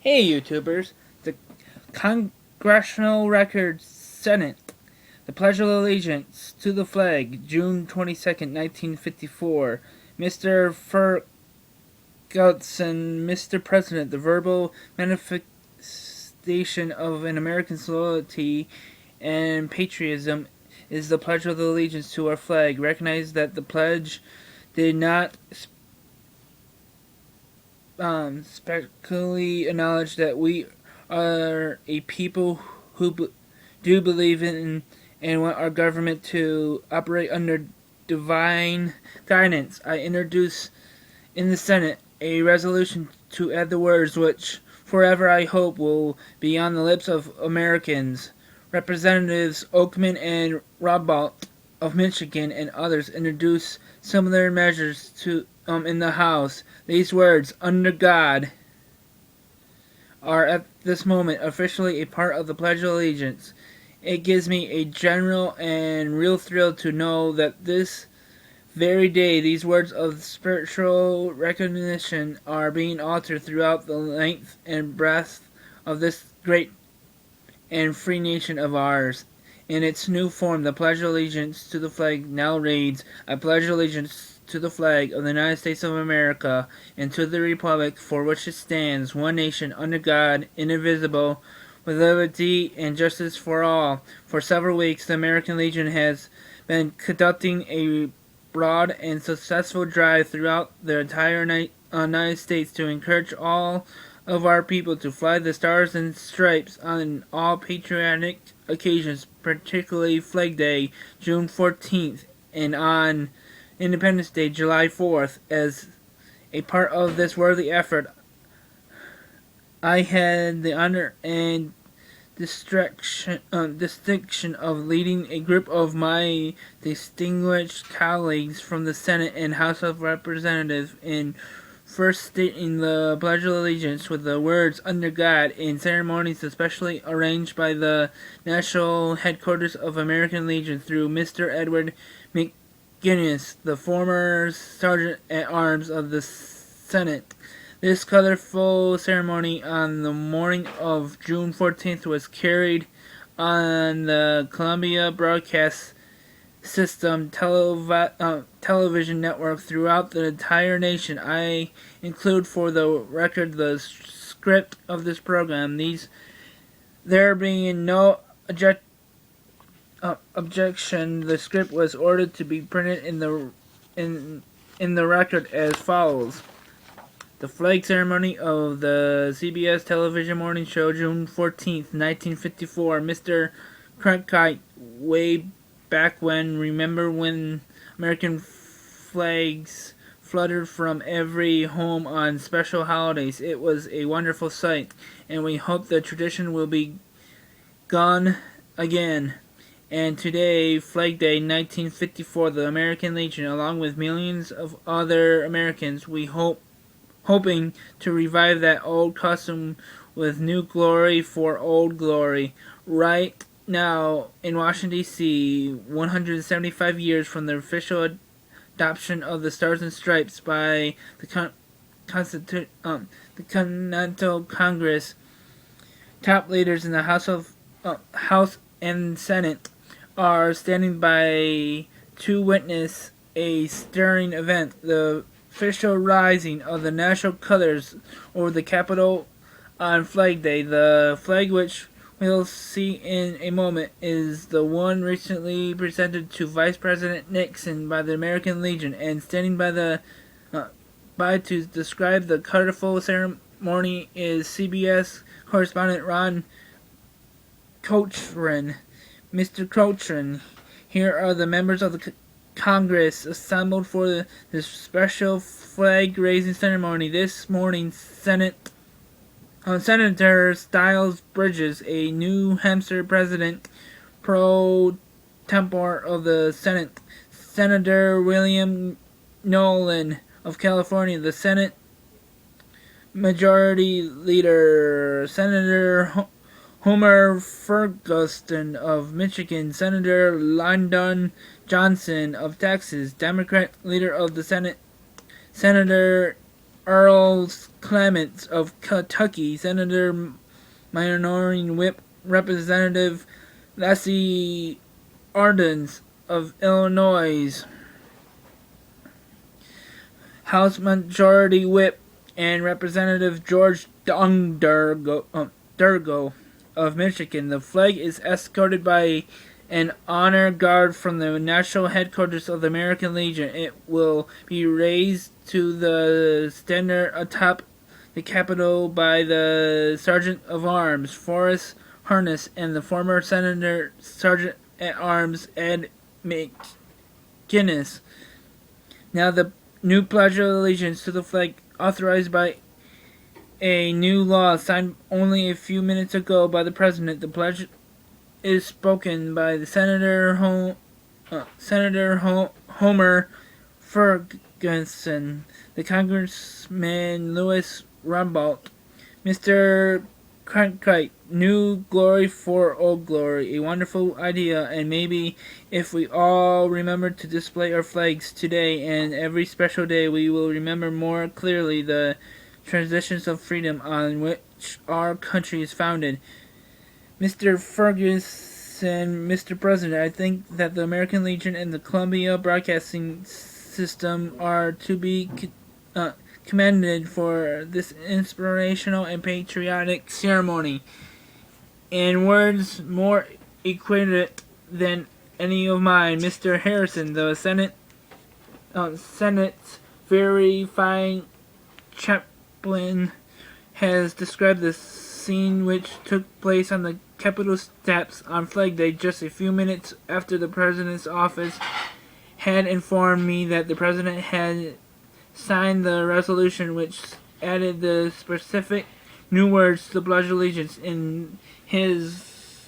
Hey YouTubers, the Congressional Record Senate, the Pledge of Allegiance to the flag, June 22nd, 1954. Mr. Ferguson, Mr. President, the verbal manifestation of an American's loyalty and patriotism is the Pledge of Allegiance to our flag. Recognize that the pledge did not specifically acknowledge that we are a people who do believe in and want our government to operate under divine guidance. I introduce in the Senate a resolution to add the words which forever I hope will be on the lips of Americans. Representatives Oakman and Robout of Michigan and others introduce similar measures to in the House. These words, under God, are at this moment officially a part of the Pledge of Allegiance. It gives me a general and real thrill to know that this very day these words of spiritual recognition are being altered throughout the length and breadth of this great and free nation of ours. In its new form, the Pledge of Allegiance to the flag now reads, I pledge allegiance to the flag of the United States of America and to the republic for which it stands, one nation, under God, indivisible, with liberty and justice for all. For several weeks, the American Legion has been conducting a broad and successful drive throughout the entire United States to encourage all of our people to fly the stars and stripes on all patriotic occasions, particularly Flag Day, June 14th, and on Independence Day, July 4th. As a part of this worthy effort, I had the honor and distinction of leading a group of my distinguished colleagues from the Senate and House of Representatives in first stating the Pledge of Allegiance with the words under God in ceremonies especially arranged by the National Headquarters of American Legion through Mr. Edward McGinnis, the former Sergeant at Arms of the Senate. This colorful ceremony on the morning of June 14th was carried on the Columbia Broadcast System television network throughout the entire nation. I include for the record the script of this program. There being no objection, the script was ordered to be printed in the record as follows. The flag ceremony of the CBS television morning show, June 14th, 1954. Mr. Cronkite, way back when, remember when American flags fluttered from every home on special holidays? It was a wonderful sight, and we hope the tradition will be gone again. And today, Flag Day 1954, the American Legion, along with millions of other Americans, hoping to revive that old custom with new glory for old glory. Right now, in Washington, D.C., 175 years from the official adoption of the Stars and Stripes by the Continental Congress, top leaders in the House and Senate are standing by to witness a stirring event, the official rising of the national colors over the Capitol on Flag Day. The flag, which we'll see in a moment, is the one recently presented to Vice President Nixon by the American Legion, and standing by to describe the colorful ceremony is CBS correspondent Ron Cochran. Mr. Cochran, here are the members of the Congress assembled for this special flag-raising ceremony this morning. Senator Styles Bridges, a New Hampshire president pro tempore of the Senate, Senator William Nolan of California, the Senate Majority Leader, Senator Homer Ferguson of Michigan, Senator Lyndon Johnson of Texas, Democrat leader of the Senate, Senator Earl Clements of Kentucky, Senator Minority Whip Representative Lassie Ardens of Illinois, House Majority Whip and Representative George Durgo of Michigan. The flag is escorted by an honor guard from the national headquarters of the American Legion. It will be raised to the standard atop the Capitol by the Sergeant of Arms, Forrest Harness, and the former Senator Sergeant at Arms Ed McGuinness. Now the new Pledge of Allegiance to the flag, authorized by a new law signed only a few minutes ago by the President. The pledge is spoken by the Senator Homer Ferguson, the Congressman Louis Rumbold, Mr. Cronkite, new glory for old glory, a wonderful idea, and maybe if we all remember to display our flags today and every special day, we will remember more clearly the transitions of freedom on which our country is founded. Mr. Ferguson, Mr. President, I think that the American Legion and the Columbia Broadcasting System are to be commended for this inspirational and patriotic ceremony. In words more eloquent than any of mine, Mr. Harrison, the Senate's very fine chaplain, has described the scene which took place on the Capitol steps on Flag Day just a few minutes after the President's office had informed me that the President had signed the resolution which added the specific new words to the Pledge of Allegiance in his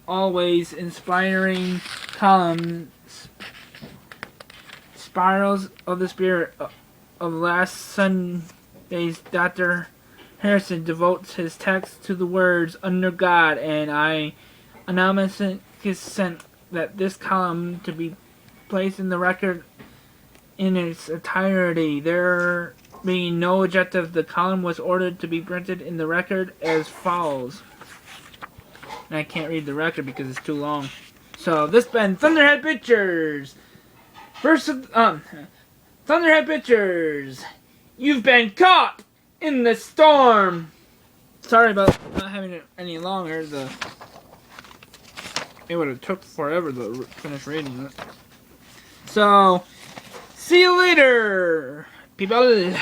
always inspiring column, Spirals of the Spirit of last Sunday's. Dr. Harrison devotes his text to the words "under God," and I announce consent that this column to be placed in the record in its entirety. There being no objective, the column was ordered to be printed in the record as follows. And I can't read the record because it's too long. So this been Thunderhead Pictures. Thunderhead Pictures. You've been caught in the storm. Sorry about not having it any longer. It would have took forever to finish reading it. So, see you later, people.